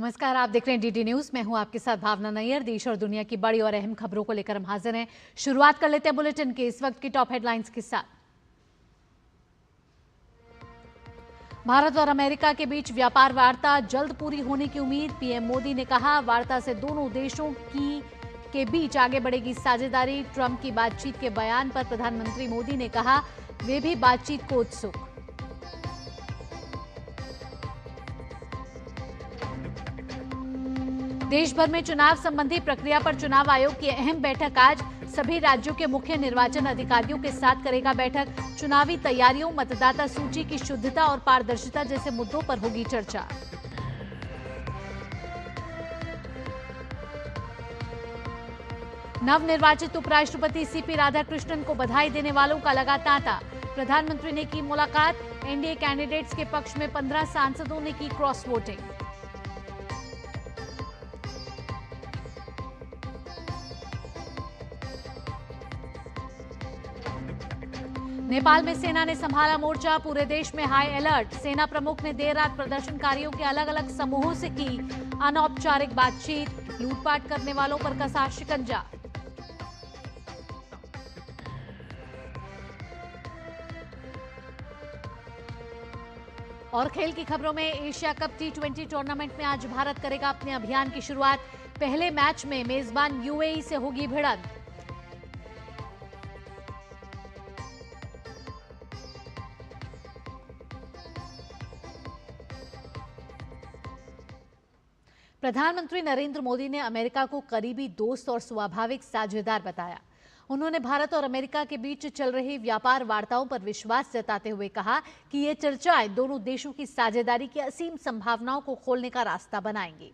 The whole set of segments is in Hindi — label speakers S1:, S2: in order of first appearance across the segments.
S1: नमस्कार, आप देख रहे हैं डीडी न्यूज। मैं हूं आपके साथ भावना नैयर। देश और दुनिया की बड़ी और अहम खबरों को लेकर हम हाजिर हैं। शुरुआत कर लेते हैं बुलेटिन के इस वक्त की टॉप हेडलाइंस के साथ। भारत और अमेरिका के बीच व्यापार वार्ता जल्द पूरी होने की उम्मीद। पीएम मोदी ने कहा, वार्ता से दोनों देशों के बीच आगे बढ़ेगी साझेदारी। ट्रंप की बातचीत के बयान पर प्रधानमंत्री मोदी ने कहा, वे भी बातचीत को उत्सुक। देश भर में चुनाव संबंधी प्रक्रिया पर चुनाव आयोग की अहम बैठक आज। सभी राज्यों के मुख्य निर्वाचन अधिकारियों के साथ करेगा बैठक। चुनावी तैयारियों, मतदाता सूची की शुद्धता और पारदर्शिता जैसे मुद्दों पर होगी चर्चा। नवनिर्वाचित उपराष्ट्रपति सीपी राधाकृष्णन को बधाई देने वालों का लगा तांता। प्रधानमंत्री ने की मुलाकात। एनडीए कैंडिडेट्स के पक्ष में 15 सांसदों ने की क्रॉस वोटिंग। नेपाल में सेना ने संभाला मोर्चा। पूरे देश में हाई अलर्ट। सेना प्रमुख ने देर रात प्रदर्शनकारियों के अलग अलग समूहों से की अनौपचारिक बातचीत। लूटपाट करने वालों पर कसा शिकंजा। और खेल की खबरों में एशिया कप T20 टूर्नामेंट में आज भारत करेगा अपने अभियान की शुरुआत। पहले मैच में मेजबान यूएई से होगी भिड़ंत। प्रधानमंत्री नरेंद्र मोदी ने अमेरिका को करीबी दोस्त और स्वाभाविक साझेदार बताया। उन्होंने भारत और अमेरिका के बीच चल रही व्यापार वार्ताओं पर विश्वास जताते हुए कहा कि ये चर्चाएं दोनों देशों की साझेदारी की असीम संभावनाओं को खोलने का रास्ता बनाएंगी।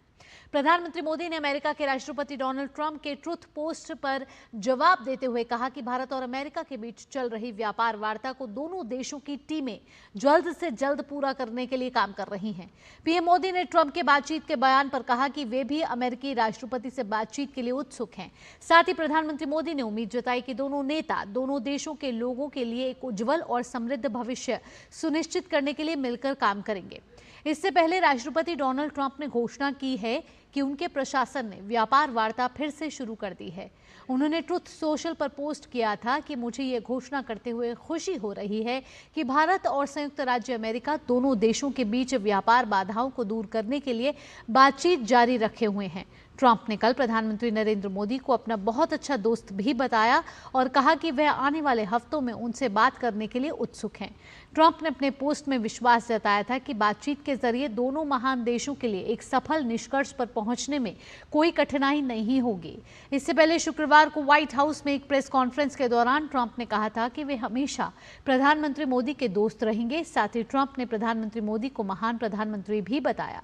S1: प्रधानमंत्री मोदी ने अमेरिका के राष्ट्रपति डोनाल्ड ट्रंप के ट्रुथ पोस्ट पर जवाब देते हुए कहा कि भारत और अमेरिका के बीच चल रही व्यापार वार्ता को दोनों देशों की टीमें जल्द से जल्द पूरा करने के लिए काम कर रही हैं। पीएम मोदी ने ट्रंप के बातचीत के बयान पर कहा कि वे भी अमेरिकी राष्ट्रपति से बातचीत के लिए उत्सुक हैं। साथ ही प्रधानमंत्री मोदी ने उम्मीद जताई कि दोनों नेता दोनों देशों के लोगों के लिए एक उज्जवल और समृद्ध भविष्य सुनिश्चित करने के लिए मिलकर काम करेंगे। इससे पहले राष्ट्रपति डोनाल्ड ट्रंप ने घोषणा की है कि उनके प्रशासन ने व्यापार वार्ता फिर से शुरू कर दी है। उन्होंने ट्रुथ सोशल पर पोस्ट किया था कि मुझे ये घोषणा करते हुए खुशी हो रही है कि भारत और संयुक्त राज्य अमेरिका दोनों देशों के बीच व्यापार बाधाओं को दूर करने के लिए बातचीत जारी रखे हुए हैं। ट्रंप ने कल प्रधानमंत्री नरेंद्र मोदी को अपना बहुत अच्छा दोस्त भी बताया और कहा कि वह आने वाले हफ्तों में उनसे बात करने के लिए उत्सुक हैं। ट्रंप ने अपने पोस्ट में विश्वास जताया था कि बातचीत के जरिए दोनों महान देशों के लिए एक सफल निष्कर्ष पर पहुंचने में कोई कठिनाई नहीं होगी। इससे पहले शुक्रवार को व्हाइट हाउस में एक प्रेस कॉन्फ्रेंस के दौरान ट्रंप ने कहा था कि वे हमेशा प्रधानमंत्री मोदी के दोस्त रहेंगे। साथ ही ट्रंप ने प्रधानमंत्री मोदी को महान प्रधानमंत्री भी बताया।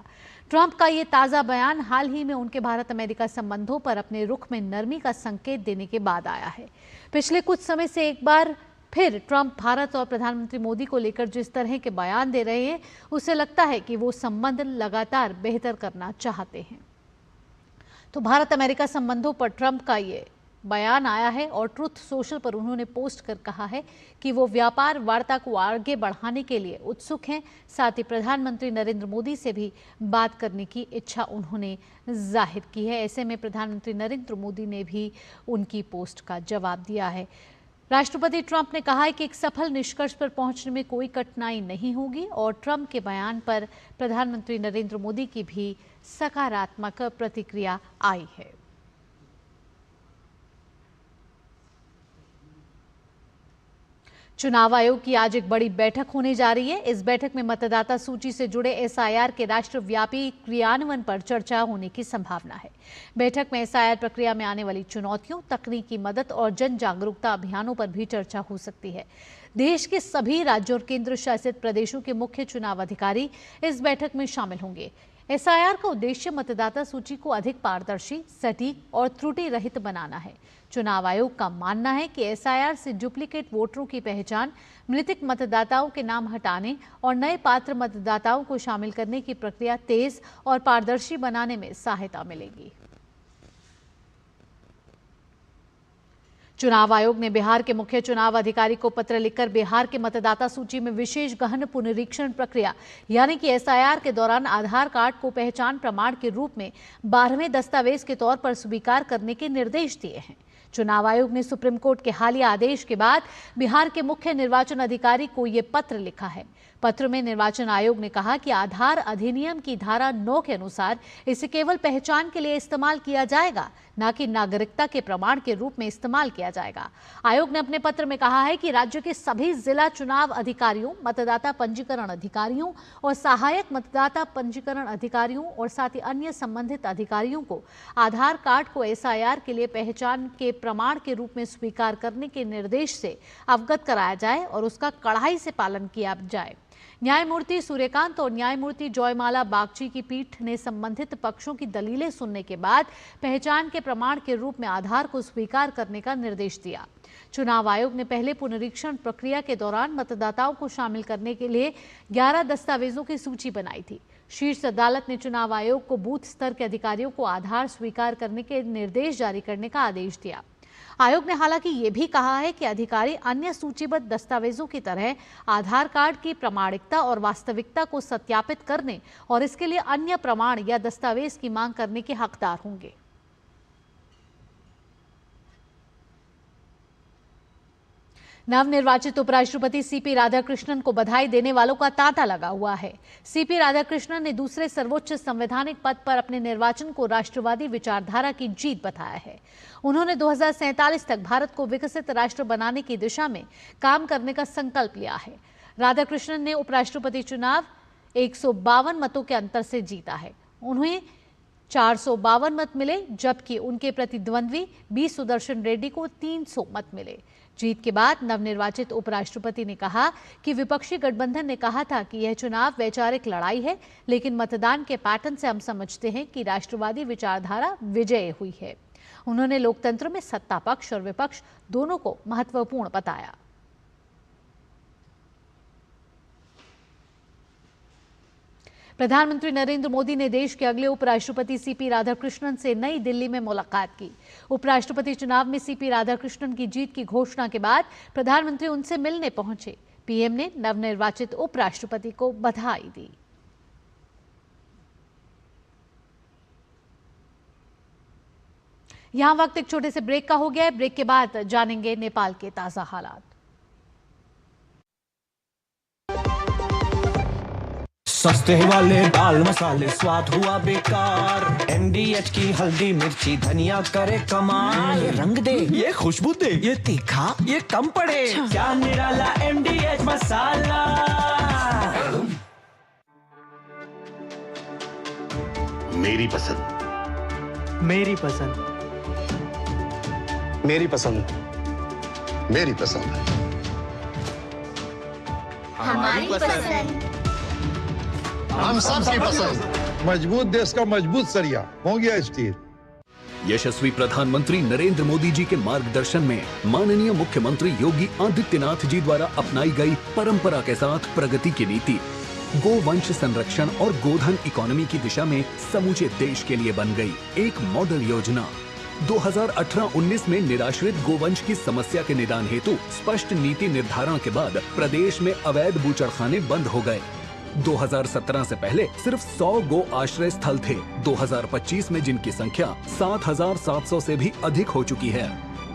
S1: ट्रंप का ये ताज़ा बयान हाल ही में उनके भारत अमेरिका संबंधों पर अपने रुख में नरमी का संकेत देने के बाद आया है। पिछले कुछ समय से एक बार फिर ट्रंप भारत और प्रधानमंत्री मोदी को लेकर जिस तरह के बयान दे रहे हैं, उससे लगता है कि वो संबंध लगातार बेहतर करना चाहते हैं। तो भारत अमेरिका संबंधों पर ट्रंप का ये बयान आया है और ट्रुथ सोशल पर उन्होंने पोस्ट कर कहा है कि वो व्यापार वार्ता को आगे बढ़ाने के लिए उत्सुक हैं। साथ ही प्रधानमंत्री नरेंद्र मोदी से भी बात करने की इच्छा उन्होंने जाहिर की है। ऐसे में प्रधानमंत्री नरेंद्र मोदी ने भी उनकी पोस्ट का जवाब दिया है। राष्ट्रपति ट्रंप ने कहा है कि एक सफल निष्कर्ष पर पहुंचने में कोई कठिनाई नहीं होगी और ट्रंप के बयान पर प्रधानमंत्री नरेंद्र मोदी की भी सकारात्मक प्रतिक्रिया आई है। चुनाव आयोग की आज एक बड़ी बैठक होने जा रही है। इस बैठक में मतदाता सूची से जुड़े एसआईआर के राष्ट्रव्यापी क्रियान्वयन पर चर्चा होने की संभावना है। बैठक में एसआईआर प्रक्रिया में आने वाली चुनौतियों, तकनीकी मदद और जन जागरूकता अभियानों पर भी चर्चा हो सकती है। देश के सभी राज्यों और केंद्र शासित प्रदेशों के मुख्य चुनाव अधिकारी इस बैठक में शामिल होंगे। एसआईआर का उद्देश्य मतदाता सूची को अधिक पारदर्शी, सटीक और त्रुटि रहित बनाना है। चुनाव आयोग का मानना है कि एसआईआर से डुप्लीकेट वोटरों की पहचान, मृतक मतदाताओं के नाम हटाने और नए पात्र मतदाताओं को शामिल करने की प्रक्रिया तेज और पारदर्शी बनाने में सहायता मिलेगी। चुनाव आयोग ने बिहार के मुख्य चुनाव अधिकारी को पत्र लिखकर बिहार के मतदाता सूची में विशेष गहन पुनरीक्षण प्रक्रिया यानी कि एसआईआर के दौरान आधार कार्ड को पहचान प्रमाण के रूप में 12वें दस्तावेज के तौर पर स्वीकार करने के निर्देश दिए हैं। चुनाव आयोग ने सुप्रीम कोर्ट के हालिया आदेश के बाद बिहार के मुख्य निर्वाचन अधिकारी को ये पत्र लिखा है। पत्र में निर्वाचन आयोग ने कहा कि आधार अधिनियम की धारा 9 के अनुसार इसे केवल पहचान के लिए इस्तेमाल किया जाएगा, न कि नागरिकता के प्रमाण के रूप में इस्तेमाल किया जाएगा। आयोग ने अपने पत्र में कहा है कि राज्य के सभी जिला चुनाव अधिकारियों, मतदाता पंजीकरण अधिकारियों और सहायक मतदाता पंजीकरण अधिकारियों और साथ ही अन्य संबंधित अधिकारियों को आधार कार्ड को एसआईआर के लिए पहचान के प्रमाण के रूप में स्वीकार करने के निर्देश से अवगत कराया जाए और उसका कड़ाई से पालन किया जाए। न्यायमूर्ति सूर्यकांत और न्यायमूर्ति जयमाला बागची की पीठ ने संबंधित पक्षों की दलीलें सुनने के बाद पहचान के प्रमाण के रूप में आधार को स्वीकार करने का निर्देश दिया। चुनाव आयोग ने पहले पुनरीक्षण प्रक्रिया के दौरान मतदाताओं को शामिल करने के लिए 11 दस्तावेजों की सूची बनाई थी। शीर्ष अदालत ने चुनाव आयोग को बूथ स्तर के अधिकारियों को आधार स्वीकार करने के निर्देश जारी करने का आदेश दिया। आयोग ने हालांकि ये भी कहा है कि अधिकारी अन्य सूचीबद्ध दस्तावेजों की तरह आधार कार्ड की प्रामाणिकता और वास्तविकता को सत्यापित करने और इसके लिए अन्य प्रमाण या दस्तावेज की मांग करने के हकदार होंगे। नवनिर्वाचित उपराष्ट्रपति सीपी राधाकृष्णन को बधाई देने वालों का तांता लगा हुआ है। सीपी राधाकृष्णन ने दूसरे सर्वोच्च संवैधानिक पद पर अपने निर्वाचन को राष्ट्रवादी विचारधारा की जीत बताया है। उन्होंने 2047 तक भारत को विकसित राष्ट्र बनाने की दिशा में काम करने का संकल्प लिया है। राधाकृष्णन ने उपराष्ट्रपति चुनाव 152 मतों के अंतर से जीता है। उन्हें 452 मत मिले, जबकि उनके प्रतिद्वंद्वी बी सुदर्शन रेड्डी को 300 मत मिले। जीत के बाद नवनिर्वाचित उपराष्ट्रपति ने कहा कि विपक्षी गठबंधन ने कहा था कि यह चुनाव वैचारिक लड़ाई है, लेकिन मतदान के पैटर्न से हम समझते हैं कि राष्ट्रवादी विचारधारा विजयी हुई है। उन्होंने लोकतंत्र में सत्ता पक्ष और विपक्ष दोनों को महत्वपूर्ण बताया। प्रधानमंत्री नरेंद्र मोदी ने देश के अगले उपराष्ट्रपति सीपी राधाकृष्णन से नई दिल्ली में मुलाकात की। उपराष्ट्रपति चुनाव में सीपी राधाकृष्णन की जीत की घोषणा के बाद प्रधानमंत्री उनसे मिलने पहुंचे। पीएम ने नवनिर्वाचित उपराष्ट्रपति को बधाई दी। यहां वक्त एक छोटे से ब्रेक का हो गया है। ब्रेक के बाद जानेंगे नेपाल के ताजा हालात।
S2: सस्ते वाले दाल मसाले स्वाद हुआ बेकार। एमडीएच की हल्दी मिर्ची धनिया करे कमाल। ये रंग दे, ये खुशबू दे, ये तीखा, ये कम पड़े। क्या निराला एमडीएच मसाला।
S3: मेरी पसंद,
S2: मेरी पसंद,
S3: मेरी पसंद, मेरी पसंद,
S4: हमारी पसंद,
S3: हम सबकी पसंद।
S5: मजबूत देश का मजबूत सरिया हो गया स्टील।
S6: यशस्वी प्रधानमंत्री नरेंद्र मोदी जी के मार्गदर्शन में माननीय मुख्यमंत्री योगी आदित्यनाथ जी द्वारा अपनाई गई परंपरा के साथ प्रगति की नीति गोवंश संरक्षण और गोधन इकोनॉमी की दिशा में समूचे देश के लिए बन गई एक मॉडल योजना। 2018-19 में निराश्रित गोवंश की समस्या के निदान हेतु स्पष्ट नीति निर्धारण के बाद प्रदेश में अवैध बूचड़खाने बंद हो गए। 2017 से पहले सिर्फ 100 गो आश्रय स्थल थे। 2025 में जिनकी संख्या 7,700 से भी अधिक हो चुकी है।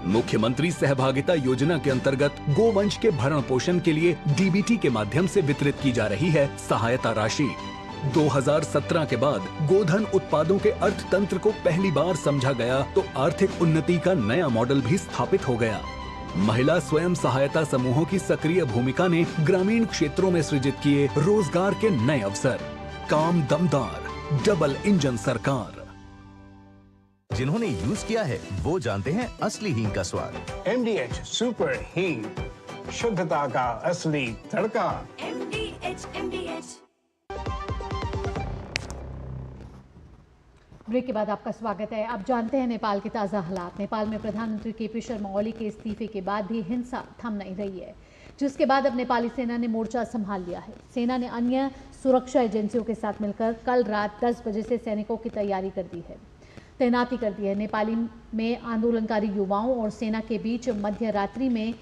S6: मुख्यमंत्री सहभागिता योजना के अंतर्गत गोवंश के भरण पोषण के लिए डीबीटी के माध्यम से वितरित की जा रही है सहायता राशि। 2017 के बाद गोधन उत्पादों के अर्थतंत्र को पहली बार समझा गया तो आर्थिक उन्नति का नया मॉडल भी स्थापित हो गया। महिला स्वयं सहायता समूहों की सक्रिय भूमिका ने ग्रामीण क्षेत्रों में सृजित किए रोजगार के नए अवसर। काम दमदार, डबल इंजन सरकार।
S7: जिन्होंने यूज किया है वो जानते हैं असली हींग का स्वाद।
S8: MDH सुपर हींग, शुद्धता का असली तड़का।
S4: MDH।
S1: ब्रेक के बाद आपका स्वागत है। अब जानते हैं नेपाल के ताज़ा हालात। नेपाल में प्रधानमंत्री केपी शर्मा ओली के इस्तीफे के बाद भी हिंसा थम नहीं रही है, जिसके बाद अब नेपाली सेना ने मोर्चा संभाल लिया है। सेना ने अन्य सुरक्षा एजेंसियों के साथ मिलकर कल रात 10 बजे से सैनिकों की तैयारी कर दी है। तैनाती कर दी है। नेपाली में आंदोलनकारी युवाओं और सेना के बीच मध्य रात्रि में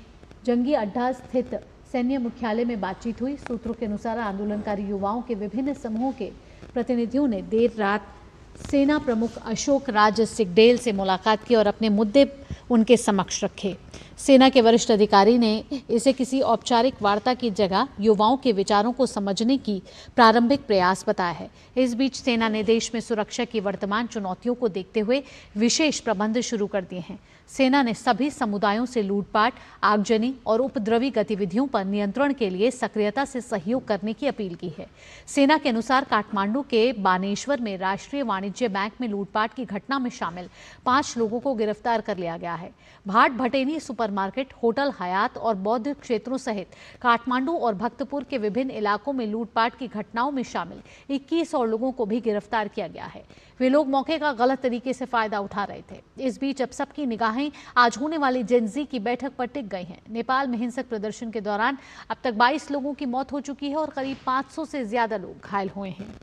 S1: जंगी अड्डा स्थित सैन्य मुख्यालय में बातचीत हुई। सूत्रों के अनुसार आंदोलनकारी युवाओं के विभिन्न समूहों के प्रतिनिधियों ने देर रात सेना प्रमुख अशोक राज सिगडेल से मुलाकात की और अपने मुद्दे उनके समक्ष रखे। सेना के वरिष्ठ अधिकारी ने इसे किसी औपचारिक वार्ता की जगह युवाओं के विचारों को समझने की प्रारंभिक प्रयास बताया है। इस बीच सेना ने देश में सुरक्षा की वर्तमान चुनौतियों को देखते हुए विशेष प्रबंध शुरू कर दिए हैं। सेना ने सभी समुदायों से लूटपाट, आगजनी और उपद्रवी गतिविधियों पर नियंत्रण के लिए सक्रियता से सहयोग करने की अपील की है। सेना के अनुसार काठमांडू के बानेश्वर में राष्ट्रीय वाणिज्य बैंक में लूटपाट की घटना में शामिल 5 लोगों को गिरफ्तार कर लिया गया है। भाट भटेनी सुपरमार्केट, होटल हयात और बौद्ध क्षेत्रों सहित काठमांडू और भक्तपुर के विभिन्न इलाकों में लूटपाट की घटनाओं में शामिल 21 और लोगों को भी गिरफ्तार किया गया है। वे लोग मौके का गलत तरीके से फायदा उठा रहे थे। इस बीच अब सबकी निगाहें आज होने वाली जेनजी की बैठक पर टिक गई हैं। नेपाल में हिंसक प्रदर्शन के दौरान अब तक 22 लोगों की मौत हो चुकी है और करीब 500 से ज्यादा लोग घायल हुए हैं।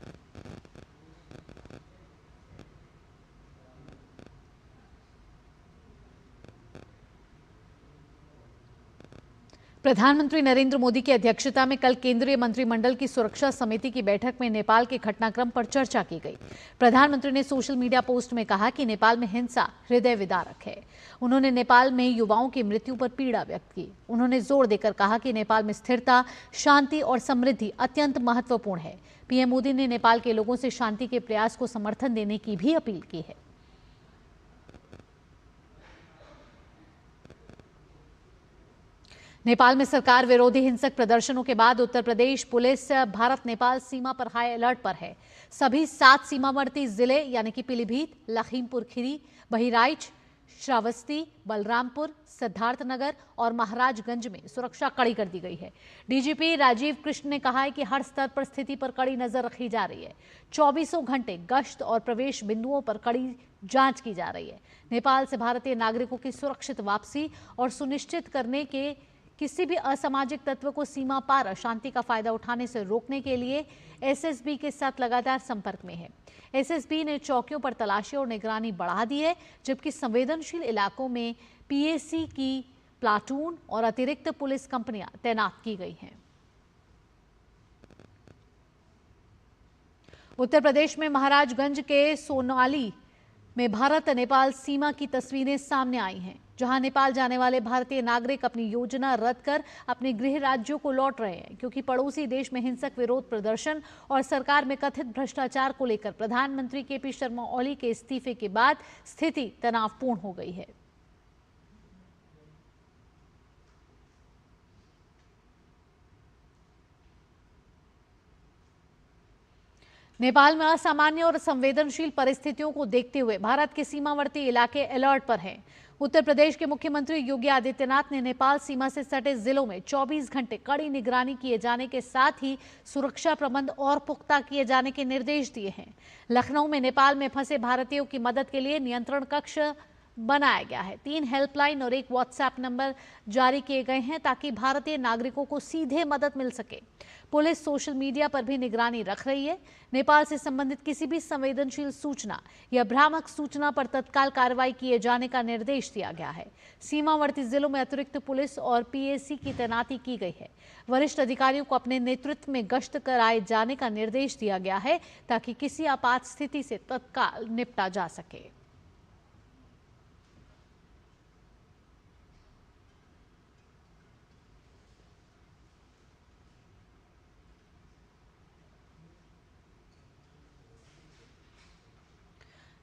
S1: प्रधानमंत्री नरेंद्र मोदी की अध्यक्षता में कल केंद्रीय मंत्रिमंडल की सुरक्षा समिति की बैठक में नेपाल के घटनाक्रम पर चर्चा की गई। प्रधानमंत्री ने सोशल मीडिया पोस्ट में कहा कि नेपाल में हिंसा हृदय विदारक है। उन्होंने नेपाल में युवाओं की मृत्यु पर पीड़ा व्यक्त की। उन्होंने जोर देकर कहा कि नेपाल में स्थिरता, शांति और समृद्धि अत्यंत महत्वपूर्ण है। पीएम मोदी ने नेपाल के लोगों से शांति के प्रयास को समर्थन देने की भी अपील की है। नेपाल में सरकार विरोधी हिंसक प्रदर्शनों के बाद उत्तर प्रदेश पुलिस भारत नेपाल सीमा पर हाई अलर्ट पर है। सभी 7 सीमावर्ती जिले यानी कि पीलीभीत, लखीमपुर खीरी, बहराइच, श्रावस्ती, बलरामपुर, सिद्धार्थनगर और महाराजगंज में सुरक्षा कड़ी कर दी गई है। डीजीपी राजीव कृष्ण ने कहा है कि हर स्तर पर स्थिति पर कड़ी नजर रखी जा रही है। 24 घंटे गश्त और प्रवेश बिंदुओं पर कड़ी जांच की जा रही है। नेपाल से भारतीय नागरिकों की सुरक्षित वापसी और सुनिश्चित करने के किसी भी असामाजिक तत्व को सीमा पार अशांति का फायदा उठाने से रोकने के लिए एसएसबी के साथ लगातार संपर्क में है। एसएसबी ने चौकियों पर तलाशी और निगरानी बढ़ा दी है, जबकि संवेदनशील इलाकों में पीएसी की प्लाटून और अतिरिक्त पुलिस कंपनियां तैनात की गई हैं। उत्तर प्रदेश में महाराजगंज के सोनाली में भारत नेपाल सीमा की तस्वीरें सामने आई हैं, जहां नेपाल जाने वाले भारतीय नागरिक अपनी योजना रद्द कर अपने गृह राज्यों को लौट रहे हैं, क्योंकि पड़ोसी देश में हिंसक विरोध प्रदर्शन और सरकार में कथित भ्रष्टाचार को लेकर प्रधानमंत्री केपी शर्मा ओली के इस्तीफे के बाद स्थिति तनावपूर्ण हो गई है। नेपाल में असामान्य और संवेदनशील परिस्थितियों को देखते हुए भारत के सीमावर्ती इलाके अलर्ट पर हैं। उत्तर प्रदेश के मुख्यमंत्री योगी आदित्यनाथ ने नेपाल सीमा से सटे जिलों में 24 घंटे कड़ी निगरानी किए जाने के साथ ही सुरक्षा प्रबंध और पुख्ता किए जाने के निर्देश दिए हैं। लखनऊ में नेपाल में फंसे भारतीयों की मदद के लिए नियंत्रण कक्ष बनाया गया है। 3 हेल्पलाइन और 1 व्हाट्सएप नंबर जारी किए गए हैं ताकि भारतीय नागरिकों को सीधे मदद मिल सके। पुलिस सोशल मीडिया पर भी निगरानी रख रही है। नेपाल से संबंधित किसी भी संवेदनशील सूचना या भ्रामक सूचना पर तत्काल कार्रवाई किए जाने का निर्देश दिया गया है। सीमावर्ती जिलों में अतिरिक्त पुलिस और पीएसी की तैनाती की गई है। वरिष्ठ अधिकारियों को अपने नेतृत्व में गश्त कराए जाने का निर्देश दिया गया है ताकि किसी आपात स्थिति से तत्काल निपटा जा सके।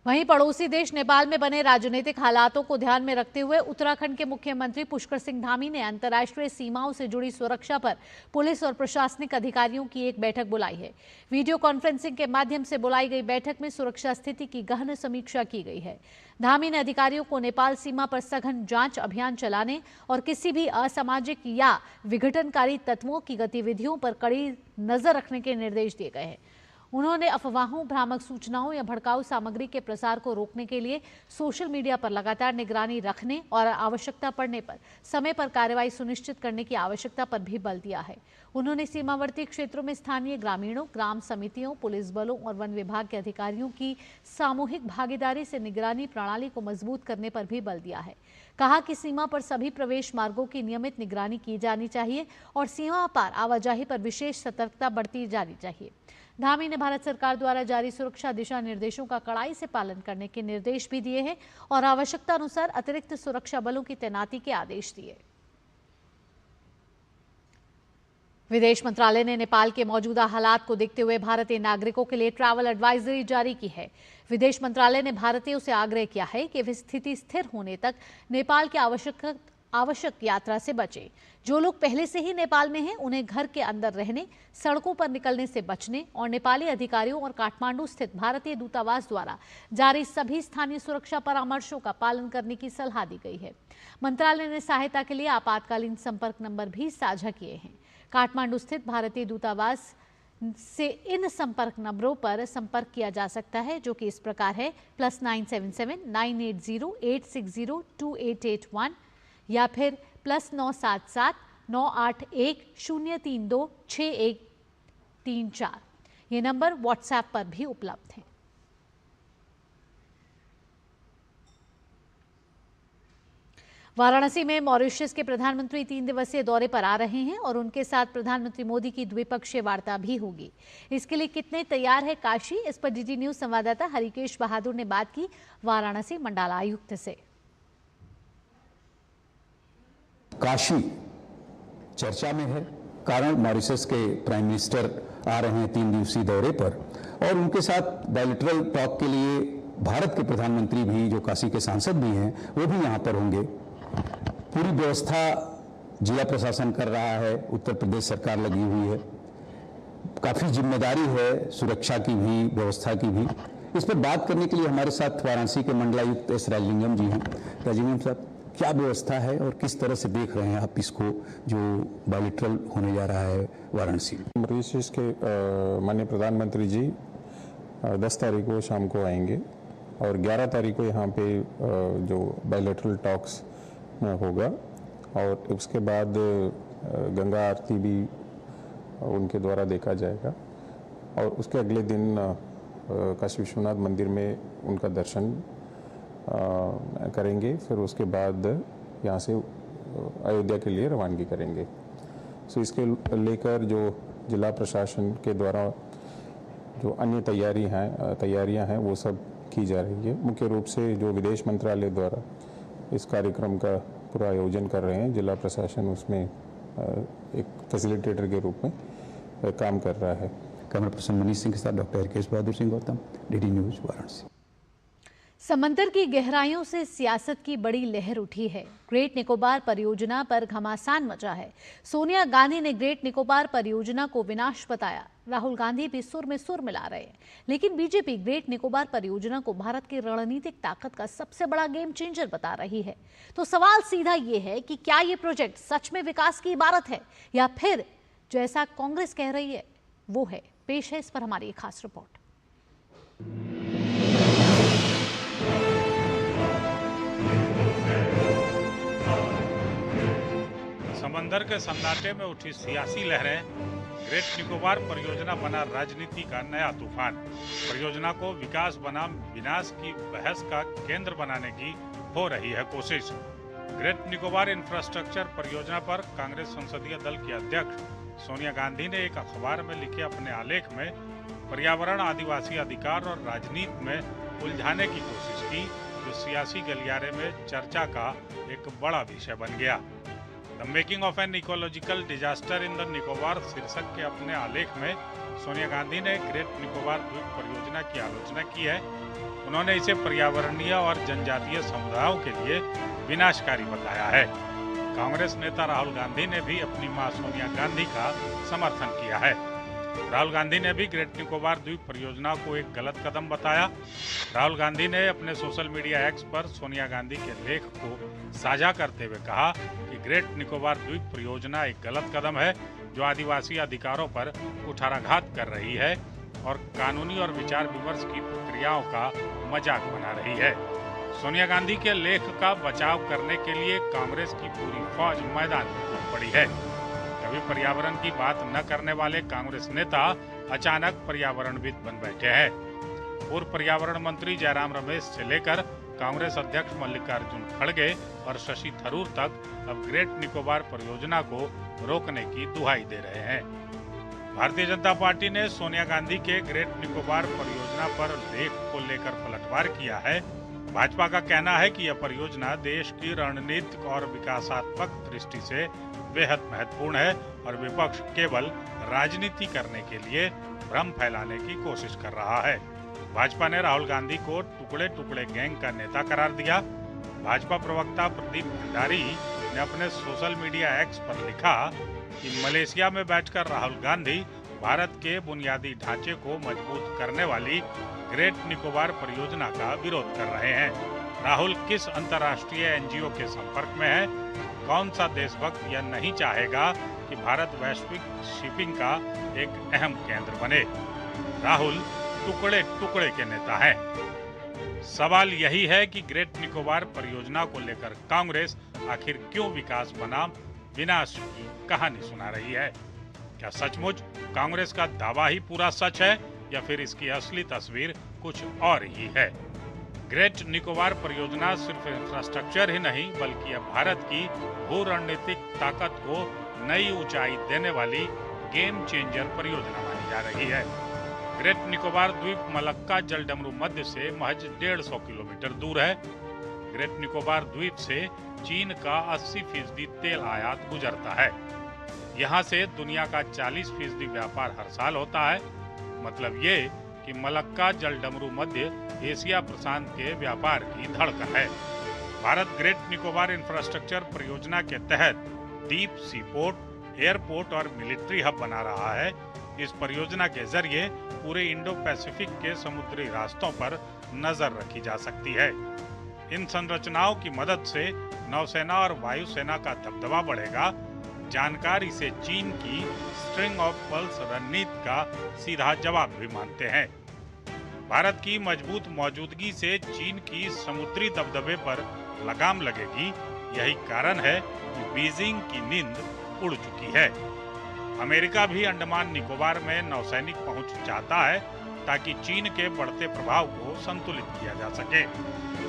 S1: वहीं पड़ोसी देश नेपाल में बने राजनीतिक हालातों को ध्यान में रखते हुए उत्तराखंड के मुख्यमंत्री पुष्कर सिंह धामी ने अंतर्राष्ट्रीय सीमाओं से जुड़ी सुरक्षा पर पुलिस और प्रशासनिक अधिकारियों की एक बैठक बुलाई है। वीडियो कॉन्फ्रेंसिंग के माध्यम से बुलाई गई बैठक में सुरक्षा स्थिति की गहन समीक्षा की गई है। धामी ने अधिकारियों को नेपाल सीमा पर सघन जांच अभियान चलाने और किसी भी असामाजिक या विघटनकारी तत्वों की गतिविधियों पर कड़ी नजर रखने के निर्देश दिए गए हैं। उन्होंने अफवाहों, भ्रामक सूचनाओं या भड़काऊ सामग्री के प्रसार को रोकने के लिए सोशल मीडिया पर लगातार निगरानी रखने और आवश्यकता पड़ने पर समय पर कार्रवाई सुनिश्चित करने की आवश्यकता पर भी बल दिया है। उन्होंने सीमावर्ती क्षेत्रों में स्थानीय ग्रामीणों, ग्राम समितियों, पुलिस बलों और वन विभाग के अधिकारियों की सामूहिक भागीदारी से निगरानी प्रणाली को मजबूत करने पर भी बल दिया है। कहा कि सीमा पर सभी प्रवेश मार्गों की नियमित निगरानी की जानी चाहिए और सीमा पार आवाजाही पर विशेष सतर्कता बरती जानी चाहिए। धामी ने भारत सरकार द्वारा जारी सुरक्षा दिशा निर्देशों का कड़ाई से पालन करने के निर्देश भी दिए हैं और आवश्यकता अनुसार अतिरिक्त सुरक्षा बलों की तैनाती के आदेश दिए। विदेश मंत्रालय ने नेपाल के मौजूदा हालात को देखते हुए भारतीय नागरिकों के लिए ट्रैवल एडवाइजरी जारी की है। विदेश मंत्रालय ने भारतीयों से आग्रह किया है कि वे स्थिति स्थिर होने तक नेपाल की आवश्यक यात्रा से बचें। जो लोग पहले से ही नेपाल में हैं, उन्हें घर के अंदर रहने, सड़कों पर निकलने से बचने और नेपाली अधिकारियों और काठमांडू स्थित भारतीय दूतावास द्वारा जारी सभी स्थानीय सुरक्षा परामर्शों का पालन करने की सलाह दी गई है। मंत्रालय ने सहायता के लिए आपातकालीन संपर्क नंबर भी साझा किए हैं। काठमांडू स्थित भारतीय दूतावास से इन संपर्क नंबरों पर संपर्क किया जा सकता है, जो कि इस प्रकार है +977 980 860 2881 या फिर +977 981 032 6134। ये नंबर व्हाट्सएप पर भी उपलब्ध हैं। वाराणसी में मॉरिशस के प्रधानमंत्री 3 दिवसीय दौरे पर आ रहे हैं और उनके साथ प्रधानमंत्री मोदी की द्विपक्षीय वार्ता भी होगी। इसके लिए कितने तैयार है काशी, इस पर डीडी न्यूज संवाददाता हरिकेश बहादुर ने बात की वाराणसी मंडलायुक्त से।
S9: काशी चर्चा में है, कारण मॉरिशस के प्राइम मिनिस्टर आ रहे हैं 3 दिवसीय दौरे पर और उनके साथ बायलैटरल टॉक के लिए भारत के प्रधानमंत्री भी, जो काशी के सांसद भी हैं, वो भी यहाँ पर होंगे। पूरी व्यवस्था जिला प्रशासन कर रहा है, उत्तर प्रदेश सरकार लगी हुई है, काफी जिम्मेदारी है सुरक्षा की भी, व्यवस्था की भी। इस पर बात करने के लिए हमारे साथ वाराणसी के मंडलायुक्त एस राजलिंगम जी हैं। राजलिंगम साहब, क्या व्यवस्था है और किस तरह से देख रहे हैं आप इसको, जो बायलैटरल होने जा रहा है वाराणसी में?
S10: मॉरिशस के माननीय प्रधानमंत्री जी 10 तारीख को शाम को आएंगे और 11 तारीख को यहाँ पे जो बायलैटरल टॉक्स होगा और उसके बाद गंगा आरती भी उनके द्वारा देखा जाएगा और उसके अगले दिन काशी विश्वनाथ मंदिर में उनका दर्शन करेंगे। फिर उसके बाद यहाँ से अयोध्या के लिए रवानगी करेंगे। सो इसके लेकर जो जिला प्रशासन के द्वारा जो अन्य तैयारियां हैं वो सब की जा रही है। मुख्य रूप से जो विदेश मंत्रालय द्वारा इस कार्यक्रम का पूरा आयोजन कर रहे हैं, जिला प्रशासन उसमें एक फैसिलिटेटर के रूप में काम कर रहा है।
S9: कैमरा पर्सन मनीष सिंह के साथ doctor Harkesh Bahadur Singh Gautam, DD news Varanasi.
S1: समंदर की गहराइयों से सियासत की बड़ी लहर उठी है। ग्रेट निकोबार परियोजना पर घमासान मचा है। सोनिया गांधी ने ग्रेट निकोबार परियोजना को विनाश बताया। राहुल गांधी भी सुर में सुर मिला रहे हैं, लेकिन बीजेपी ग्रेट निकोबार परियोजना को भारत की रणनीतिक ताकत का सबसे बड़ा गेम चेंजर बता रही है। तो सवाल सीधा ये है कि क्या ये प्रोजेक्ट सच में विकास की इबारत है या फिर जैसा कांग्रेस कह रही है वो है। पेश है इस पर हमारी एक खास रिपोर्ट।
S11: समंदर के सन्नाटे में उठी सियासी लहरें। ग्रेट निकोबार परियोजना बना राजनीति का नया तूफान। परियोजना को विकास बनाम विनाश की बहस का केंद्र बनाने की हो रही है कोशिश। ग्रेट निकोबार इंफ्रास्ट्रक्चर परियोजना पर कांग्रेस संसदीय दल की अध्यक्ष सोनिया गांधी ने एक अखबार में लिखे अपने आलेख में पर्यावरण, आदिवासी अधिकार और राजनीति में उलझाने की कोशिश की, जो सियासी गलियारे में चर्चा का एक बड़ा विषय बन गया। The making of an ecological disaster in the Nicobar शीर्षक के अपने आलेख में सोनिया गांधी ने ग्रेट निकोबार द्वीप परियोजना की आलोचना की है। उन्होंने इसे पर्यावरणीय और जनजातीय समुदायों के लिए विनाशकारी बताया है। कांग्रेस नेता राहुल गांधी ने भी अपनी मां सोनिया गांधी का समर्थन किया है। राहुल गांधी ने भी ग्रेट निकोबार द्वीप परियोजना को एक गलत कदम बताया। राहुल गांधी ने अपने सोशल मीडिया एक्स पर सोनिया गांधी के लेख को साझा करते हुए कहा कि ग्रेट निकोबार द्वीप परियोजना एक गलत कदम है जो आदिवासी अधिकारों पर कुठाराघात कर रही है। और कानूनी और विचार विमर्श की प्रक्रियाओं का मजाक बना रही है। सोनिया गांधी के लेख का बचाव करने के लिए कांग्रेस की पूरी फौज मैदान में कूद पड़ी है। कभी पर्यावरण की बात न करने वाले कांग्रेस नेता अचानक पर्यावरणविद बन बैठे हैं। पूर्व पर्यावरण मंत्री जयराम रमेश से लेकर कांग्रेस अध्यक्ष मल्लिकार्जुन खड़गे और शशि थरूर तक अब ग्रेट निकोबार परियोजना को रोकने की दुहाई दे रहे हैं। भारतीय जनता पार्टी ने सोनिया गांधी के ग्रेट निकोबार परियोजना पर लेख को लेकर पलटवार किया है। भाजपा का कहना है कि यह परियोजना देश की रणनीतिक और विकासात्मक दृष्टि से बेहद महत्वपूर्ण है और विपक्ष केवल राजनीति करने के लिए भ्रम फैलाने की कोशिश कर रहा है। भाजपा ने राहुल गांधी को टुकड़े टुकड़े गैंग का नेता करार दिया। भाजपा प्रवक्ता प्रदीप भंडारी ने अपने सोशल मीडिया एक्स पर लिखा कि मलेशिया में बैठकर राहुल गांधी भारत के बुनियादी ढांचे को मजबूत करने वाली ग्रेट निकोबार परियोजना का विरोध कर रहे हैं। राहुल किस अंतर्राष्ट्रीय एनजीओ के संपर्क में है? कौन सा देशभक्त यह नहीं चाहेगा कि भारत वैश्विक शिपिंग का एक अहम केंद्र बने? राहुल टुकड़े टुकड़े के नेता हैं। सवाल यही है कि ग्रेट निकोबार परियोजना को लेकर कांग्रेस आखिर क्यों विकास बनाम विनाश की कहानी सुना रही है? क्या सचमुच कांग्रेस का दावा ही पूरा सच है या फिर इसकी असली तस्वीर कुछ और ही है? ग्रेट निकोबार परियोजना सिर्फ इंफ्रास्ट्रक्चर ही नहीं बल्कि अब भारत की भू रणनीतिक ताकत को नई ऊंचाई देने वाली गेम चेंजर परियोजना मानी जा रही है। ग्रेट निकोबार द्वीप मलक्का जलडमरू मध्य से महज 150 किलोमीटर दूर है। ग्रेट निकोबार द्वीप से चीन का 80% तेल आयात गुजरता है। यहाँ से दुनिया का 40% व्यापार हर साल होता है। मतलब ये कि मलक्का जलडमरू मध्य एशिया प्रशांत के व्यापार की धड़कन है। भारत ग्रेट निकोबार इंफ्रास्ट्रक्चर परियोजना के तहत डीप सी पोर्ट, एयरपोर्ट और मिलिट्री हब बना रहा है। इस परियोजना के जरिए पूरे इंडो पैसिफिक के समुद्री रास्तों पर नजर रखी जा सकती है। इन संरचनाओं की मदद से नौसेना और वायुसेना का दबदबा बढ़ेगा। जानकारी से चीन की स्ट्रिंग ऑफ पर्ल्स रणनीति का सीधा जवाब भी मानते हैं। भारत की मजबूत मौजूदगी से चीन की समुद्री दबदबे पर लगाम लगेगी। यही कारण है कि बीजिंग की नींद उड़ चुकी है। अमेरिका भी अंडमान निकोबार में नौसैनिक पहुंच चाहता है ताकि चीन के बढ़ते प्रभाव को संतुलित किया जा सके।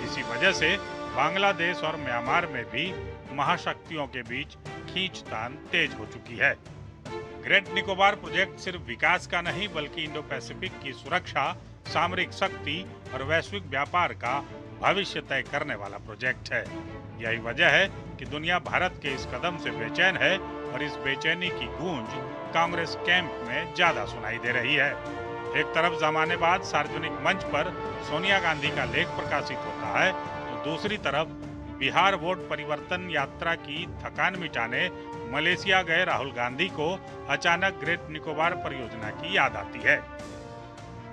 S11: इसी वजह से बांग्लादेश और म्यांमार में भी महाशक्तियों के बीच खींचतान तेज हो चुकी है। ग्रेट निकोबार प्रोजेक्ट सिर्फ विकास का नहीं बल्कि इंडो पैसिफिक की सुरक्षा, सामरिक शक्ति और वैश्विक व्यापार का भविष्य तय करने वाला प्रोजेक्ट है। यही वजह है कि दुनिया भारत के इस कदम से बेचैन है और इस बेचैनी की गूंज कांग्रेस कैंप में ज्यादा सुनाई दे रही है। एक तरफ जमाने बाद सार्वजनिक मंच पर सोनिया गांधी का लेख प्रकाशित होता है तो दूसरी तरफ बिहार वोट परिवर्तन यात्रा की थकान मिटाने मलेशिया गए राहुल गांधी को अचानक ग्रेट निकोबार परियोजना की याद आती है।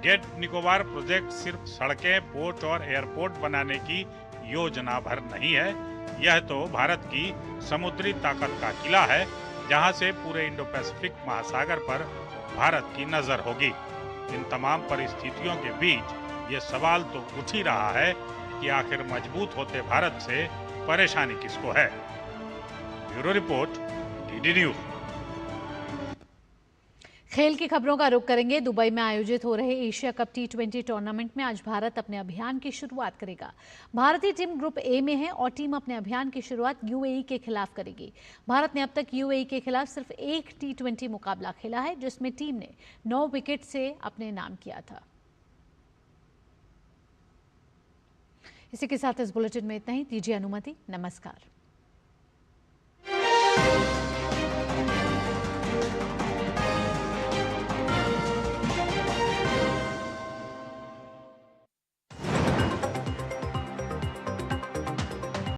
S11: ग्रेट निकोबार प्रोजेक्ट सिर्फ सड़कें, पोर्ट और एयरपोर्ट बनाने की योजना भर नहीं है। यह तो भारत की समुद्री ताकत का किला है जहां से पूरे इंडो पैसिफिक महासागर पर भारत की नजर होगी। इन तमाम परिस्थितियों के बीच ये सवाल तो उठ ही रहा है कि आखिर मजबूत होते भारत से परेशानी किसको है। Bureau report, DD news.
S1: खेल की खबरों का रुख करेंगे। दुबई में आयोजित हो रहे एशिया कप T20 टूर्नामेंट में आज भारत अपने अभियान की शुरुआत करेगा। भारतीय टीम ग्रुप ए में है और टीम अपने अभियान की शुरुआत यूएई के खिलाफ करेगी। भारत ने अब तक यूएई के खिलाफ सिर्फ एक T20 मुकाबला खेला है जिसमें टीम ने 9 विकेट से अपने नाम किया था। इसी के साथ इस बुलेटिन में इतना ही। दीजिए अनुमति। नमस्कार।